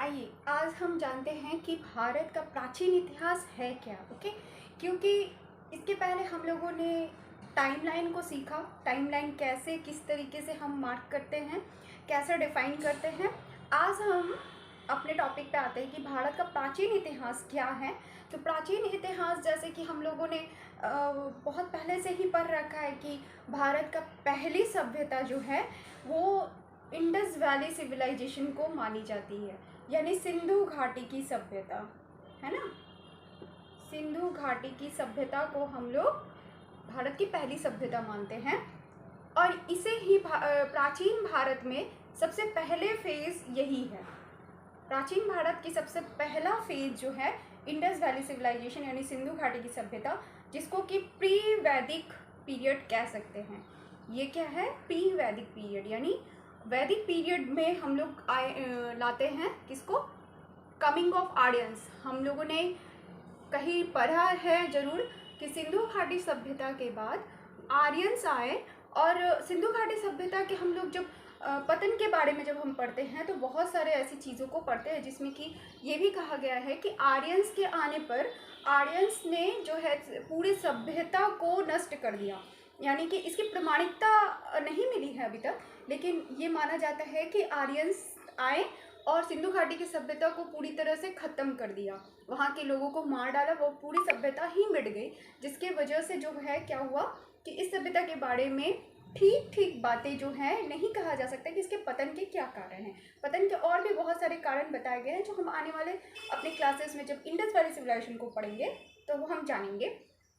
आइए आज हम जानते हैं कि भारत का प्राचीन इतिहास है क्या। ओके, क्योंकि इसके पहले हम लोगों ने टाइमलाइन को सीखा। टाइमलाइन कैसे किस तरीके से हम मार्क करते हैं, कैसे डिफाइन करते हैं। आज हम अपने टॉपिक पे आते हैं कि भारत का प्राचीन इतिहास क्या है। तो प्राचीन इतिहास जैसे कि हम लोगों ने बहुत पहले से ही पढ़ रखा है कि भारत का पहली सभ्यता जो है वो इंडस वैली सिविलाइजेशन को मानी जाती है, यानी सिंधु घाटी की सभ्यता, है ना। सिंधु घाटी की सभ्यता को हम लोग भारत की पहली सभ्यता मानते हैं और इसे ही प्राचीन भारत में सबसे पहले फेज यही है। प्राचीन भारत की सबसे पहला फेज जो है इंडस वैली सिविलाइजेशन यानी सिंधु घाटी की सभ्यता, जिसको कि प्री वैदिक पीरियड कह सकते हैं। ये क्या है? प्री वैदिक पीरियड, यानी वैदिक पीरियड में हम लोग लाते हैं किसको? Coming of Aryans. हम लोगों ने कहीं पढ़ा है जरूर कि सिंधु घाटी सभ्यता के बाद आर्यंस आए और सिंधु घाटी सभ्यता के हम लोग जब पतन के बारे में जब हम पढ़ते हैं तो बहुत सारे ऐसी चीज़ों को पढ़ते हैं जिसमें कि ये भी कहा गया है कि आर्यंस के आने पर आर्यंस ने जो है पूरी सभ्यता को नष्ट कर दिया। यानी कि इसकी प्रमाणिकता नहीं मिली है अभी तक, लेकिन ये माना जाता है कि आर्यंस आए और सिंधु घाटी की सभ्यता को पूरी तरह से ख़त्म कर दिया, वहाँ के लोगों को मार डाला, वो पूरी सभ्यता ही मिट गई। जिसके वजह से जो है क्या हुआ कि इस सभ्यता के बारे में ठीक बातें जो हैं नहीं कहा जा सकता कि इसके पतन के क्या कारण हैं। पतन के और भी बहुत सारे कारण बताए गए हैं जो हम आने वाले अपने क्लासेस में जब इंडस वैली सिविलाइजेशन को पढ़ेंगे तो वो हम जानेंगे।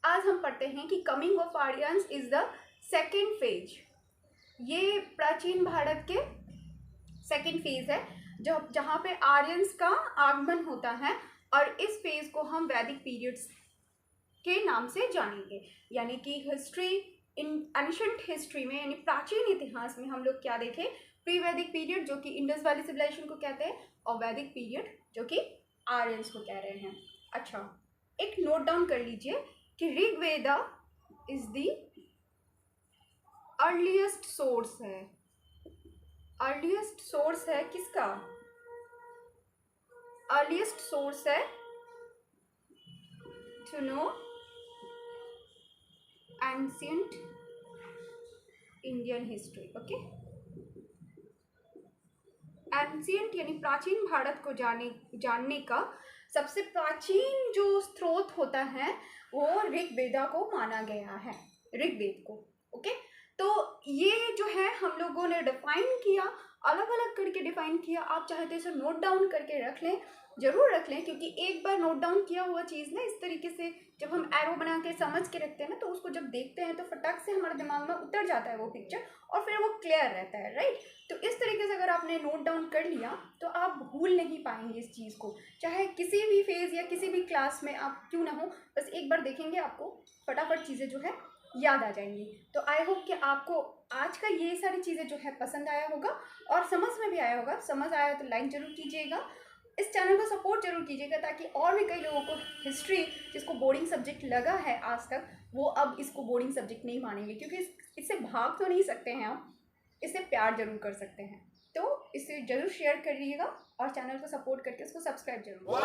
आज हम पढ़ते हैं कि coming of Aryans is the second phase. ये प्राचीन भारत के सेकेंड फेज है जो जहाँ पे आर्यंस का आगमन होता है और इस फेज को हम वैदिक पीरियड्स के नाम से जानेंगे। यानी कि हिस्ट्री इन एंशिएंट हिस्ट्री में यानी प्राचीन इतिहास में हम लोग क्या देखें? प्री वैदिक पीरियड जो कि इंडस वैली सिविलाइजेशन को कहते हैं और वैदिक पीरियड जो कि आर्यंस को कह रहे हैं। अच्छा, एक नोट डाउन कर लीजिए कि Rigveda is the earliest source है। अर्लीस्ट सोर्स है किसका? अर्लीस्ट सोर्स है to know ancient Indian history. Okay, ancient यानी प्राचीन भारत को जानने का सबसे प्राचीन जो स्रोत होता है वो ऋग्वेदा को माना गया है, ऋग्वेद को। ओके, तो ये जो है हम लोगों ने डिफाइन किया, अलग अलग करके डिफाइन किया। आप चाहे तो इसे नोट डाउन करके रख लें, जरूर रख लें, क्योंकि एक बार नोट डाउन किया हुआ चीज़ ना इस तरीके से जब हम एरो बना के समझ के रखते हैं ना तो उसको जब देखते हैं तो फटाक से हमारे दिमाग में उतर जाता है वो पिक्चर और फिर वो क्लियर रहता है, राइट। तो इस तरीके से अगर आपने नोट डाउन कर लिया तो आप भूल नहीं पाएंगे इस चीज़ को, चाहे किसी भी फेज़ या किसी भी क्लास में आप क्यों ना हो, बस एक बार देखेंगे आपको फटाफट चीज़ें जो है याद आ जाएंगी। तो आई होप कि आपको आज का ये सारी चीज़ें जो है पसंद आया होगा और समझ में भी आया होगा। समझ आया तो लाइक ज़रूर कीजिएगा, इस चैनल को सपोर्ट जरूर कीजिएगा ताकि और भी कई लोगों को हिस्ट्री जिसको बोर्डिंग सब्जेक्ट लगा है आज तक वो अब इसको बोर्डिंग सब्जेक्ट नहीं मानेंगे, क्योंकि इससे भाग तो नहीं सकते हैं हम, इससे प्यार जरूर कर सकते हैं। तो इसे जरूर शेयर करिएगा और चैनल को सपोर्ट करके उसको सब्सक्राइब जरूर।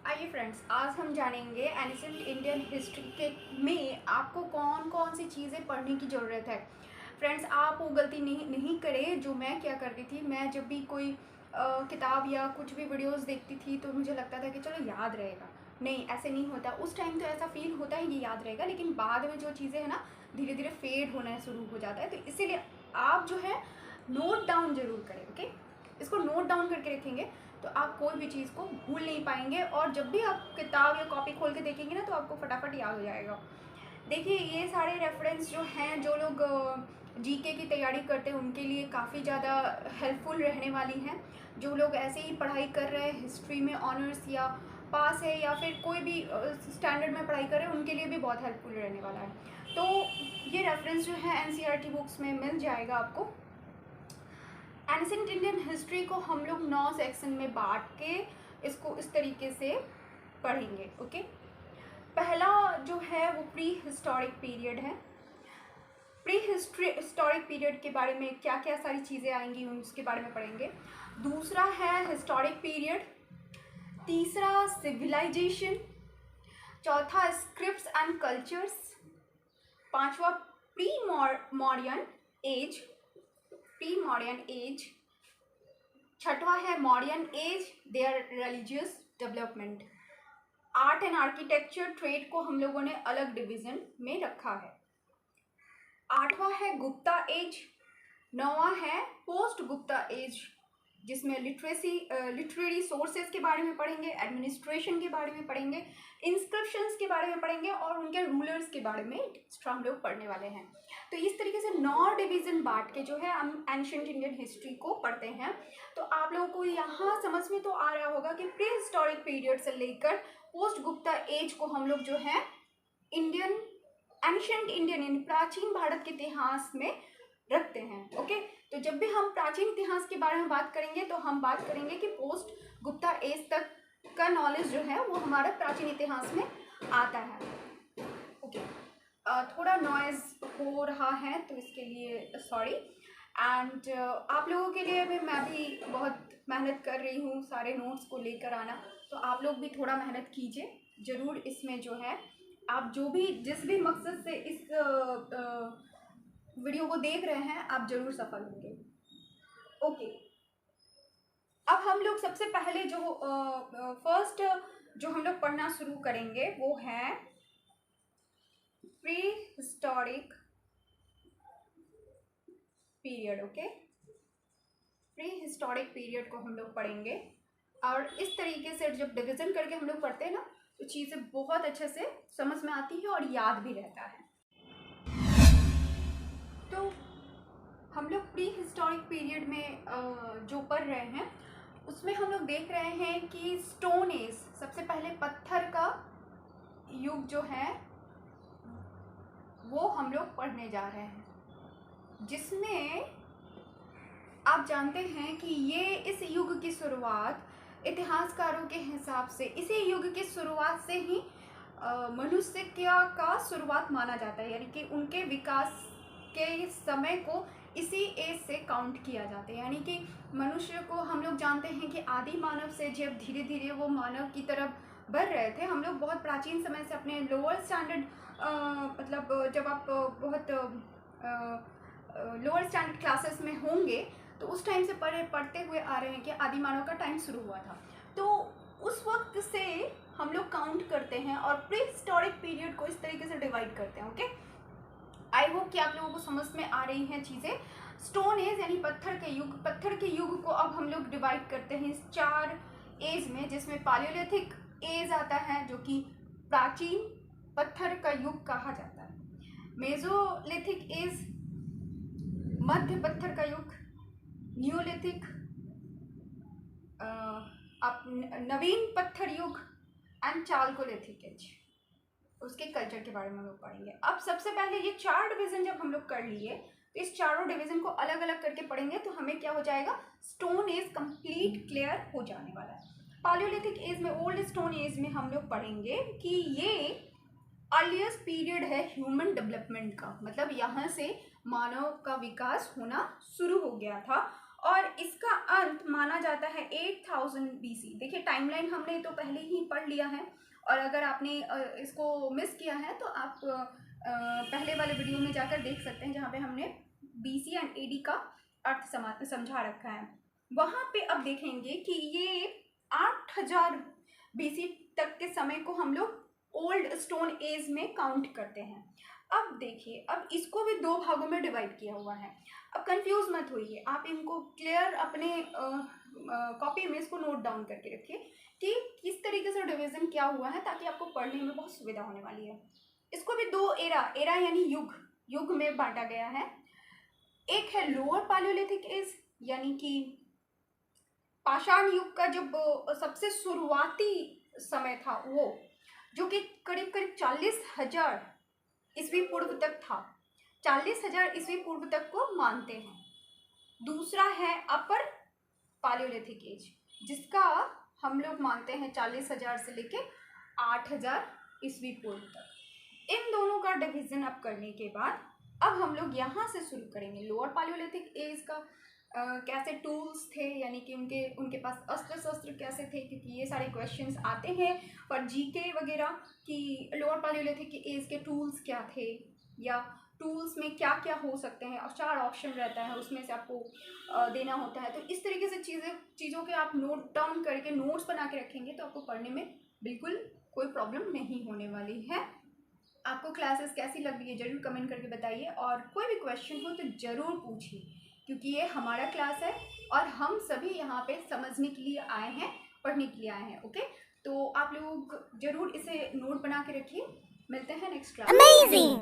आइए फ्रेंड्स, आज हम जानेंगे एंशिएंट इंडियन हिस्ट्री के में आपको कौन कौन सी चीज़ें पढ़ने की ज़रूरत है। फ्रेंड्स, आप वो गलती नहीं करें जो मैं क्या करती थी। मैं जब भी कोई किताब या कुछ भी वीडियोस देखती थी तो मुझे लगता था कि चलो याद रहेगा। नहीं, ऐसे नहीं होता। उस टाइम तो ऐसा फील होता है कि याद रहेगा, लेकिन बाद में जो चीज़ें हैं ना धीरे धीरे फेड होना शुरू हो जाता है। तो इसीलिए आप जो है नोट डाउन जरूर करें। ओके, इसको नोट डाउन करके रखेंगे तो आप कोई भी चीज़ को भूल नहीं पाएंगे और जब भी आप किताब या कॉपी खोल के देखेंगे ना तो आपको फटाफट याद हो जाएगा। देखिए, ये सारे रेफरेंस जो हैं, जो लोग जीके की तैयारी करते हैं उनके लिए काफ़ी ज़्यादा हेल्पफुल रहने वाली हैं। जो लोग ऐसे ही पढ़ाई कर रहे हैं, हिस्ट्री में ऑनर्स या पास है या फिर कोई भी स्टैंडर्ड में पढ़ाई कर रहे हैं, उनके लिए भी बहुत हेल्पफुल रहने वाला है। तो ये रेफरेंस जो है एनसीईआरटी बुक्स में मिल जाएगा आपको। एंशिएंट इंडियन हिस्ट्री को हम लोग 9 सेक्शन में बांट के इसको इस तरीके से पढ़ेंगे। ओके, पहला जो है वो प्री हिस्टोरिक पीरियड है। प्री हिस्टोरिक पीरियड के बारे में क्या क्या सारी चीज़ें आएंगी उसके बारे में पढ़ेंगे। दूसरा है हिस्टोरिक पीरियड, तीसरा सिविलाइजेशन, चौथा स्क्रिप्ट्स एंड कल्चर्स, पांचवा प्री मॉडर्न एज, छठवां है modern age there religious development. Art and architecture trade को हम लोगों ने अलग डिवीजन में रखा है। आठवां है गुप्ता एज, नौवां है पोस्ट गुप्ता एज जिसमें लिटरेरी सोर्सेज के बारे में पढ़ेंगे, एडमिनिस्ट्रेशन के बारे में पढ़ेंगे, इंस्क्रिप्शंस के बारे में पढ़ेंगे और उनके रूलर्स के बारे में एक्स्ट्रा हम लोग पढ़ने वाले हैं। तो इस तरीके से 9 डिवीज़न बांट के जो है हम एंशिएंट इंडियन हिस्ट्री को पढ़ते हैं। तो आप लोगों को यहाँ समझ में तो आ रहा होगा कि प्री हिस्टोरिक पीरियड से लेकर पोस्ट गुप्ता एज को हम लोग जो है एंशिएंट इंडियन यानी प्राचीन भारत के इतिहास में रखते हैं। ओके, तो जब भी हम प्राचीन इतिहास के बारे में बात करेंगे तो हम बात करेंगे कि पोस्ट गुप्ता एज तक का नॉलेज जो है वो हमारा प्राचीन इतिहास में आता है। ओके, थोड़ा नॉइज़ हो रहा है तो इसके लिए सॉरी। एंड आप लोगों के लिए भी मैं भी बहुत मेहनत कर रही हूँ सारे नोट्स को लेकर आना, तो आप लोग भी थोड़ा मेहनत कीजिए ज़रूर। इसमें जो है आप जो भी जिस भी मकसद से इस वीडियो को देख रहे हैं आप ज़रूर सफल होंगे। ओके, अब हम लोग सबसे पहले जो फर्स्ट जो हम लोग पढ़ना शुरू करेंगे वो है pre historic period. Okay, pre historic period को हम लोग पढ़ेंगे और इस तरीके से जब डिवीज़न करके हम लोग पढ़ते हैं ना तो चीज़ें बहुत अच्छे से समझ में आती है और याद भी रहता है। तो हम लोग प्री हिस्टोरिक पीरियड में जो पढ़ रहे हैं उसमें हम लोग देख रहे हैं कि स्टोन एज, सबसे पहले पत्थर का युग जो है वो हम लोग पढ़ने जा रहे हैं, जिसमें आप जानते हैं कि ये इस युग की शुरुआत इतिहासकारों के हिसाब से इसी युग की शुरुआत से ही मनुष्य का शुरुआत माना जाता है, यानी कि उनके विकास के समय को इसी एज से काउंट किया जाता है। यानी कि मनुष्य को हम लोग जानते हैं कि आदि मानव से जब धीरे धीरे वो मानव की तरफ बढ़ रहे थे, हम लोग बहुत प्राचीन समय से अपने लोअर स्टैंडर्ड मतलब जब आप बहुत लोअर स्टैंडर्ड क्लासेस में होंगे तो उस टाइम से पढ़ते हुए आ रहे हैं कि आदि मानव का टाइम शुरू हुआ था। तो उस वक्त से हम लोग काउंट करते हैं और प्री हिस्टोरिक पीरियड को इस तरीके से डिवाइड करते हैं। ओके, आई होप कि आप लोगों को समझ में आ रही हैं चीज़ें। स्टोन एज यानी पत्थर के युग को अब हम लोग डिवाइड करते हैं इस 4 एज में, जिसमें पालियोलिथिक एज आता है जो कि प्राचीन पत्थर का युग कहा जाता है, मेसोलिथिक एज मध्य पत्थर का युग, नियोलिथिक नवीन पत्थर युग एंड चालकोलिथिक एज। उसके कल्चर के बारे में हम लोग पढ़ेंगे। अब सबसे पहले ये 4 डिवीज़न जब हम लोग कर लिए तो इस चारों डिवीज़न को अलग अलग करके पढ़ेंगे तो हमें क्या हो जाएगा, स्टोन एज कंप्लीट क्लियर हो जाने वाला है। पालियोलिथिक एज में, ओल्ड स्टोन एज में हम लोग पढ़ेंगे कि ये अर्लीस्ट पीरियड है ह्यूमन डेवलपमेंट का, मतलब यहाँ से मानव का विकास होना शुरू हो गया था और इसका अंत माना जाता है 8000 BC। देखिए टाइमलाइन हमने तो पहले ही पढ़ लिया है और अगर आपने इसको मिस किया है तो आप पहले वाले वीडियो में जाकर देख सकते हैं जहाँ पे हमने BC एंड AD का अर्थ समझा रखा है। वहाँ पे अब देखेंगे कि ये 8000 BC तक के समय को हम लोग ओल्ड स्टोन एज में काउंट करते हैं। अब देखिए, अब इसको भी 2 भागों में डिवाइड किया हुआ है। अब कंफ्यूज मत होइए, आप इनको क्लियर अपने कॉपी में इसको नोट डाउन करके रखिए कि किस तरीके से डिवीज़न क्या हुआ है, ताकि आपको पढ़ने में बहुत सुविधा होने वाली है। इसको भी 2 एरा यानी युग में बांटा गया है। एक है लोअर पालियोलिथिक एज, यानी कि पाषाण युग का जब सबसे शुरुआती समय था वो, जो कि करीब 40,000 ईस्वी पूर्व तक था, 40,000 ईस्वी पूर्व तक को मानते हैं। दूसरा है अपर पालियोलिथिक एज, जिसका हम लोग मानते हैं 40,000 से लेके 8,000 ईस्वी पूर्व तक। इन दोनों का डिवीज़न अब करने के बाद अब हम लोग यहाँ से शुरू करेंगे। लोअर पालियोलिथिक एज का कैसे टूल्स थे, यानी कि उनके पास अस्त्र शस्त्र कैसे थे, क्योंकि ये सारे क्वेश्चंस आते हैं पर जीके वगैरह कि लोअर पालियोलिथिक एज के टूल्स क्या थे, या टूल्स में क्या क्या हो सकते हैं, और 4 ऑप्शन रहता है उसमें से आपको देना होता है। तो इस तरीके से चीज़ों के आप नोट डाउन करके नोट्स बना के रखेंगे तो आपको पढ़ने में बिल्कुल कोई प्रॉब्लम नहीं होने वाली है। आपको क्लासेस कैसी लग रही है ज़रूर कमेंट करके बताइए, और कोई भी क्वेश्चन हो तो ज़रूर पूछिए, क्योंकि ये हमारा क्लास है और हम सभी यहाँ पे समझने के लिए आए हैं, पढ़ने के लिए आए हैं। ओके, तो आप लोग ज़रूर इसे नोट बना के रखिए। मिलते हैं नेक्स्ट क्लास। Amazing!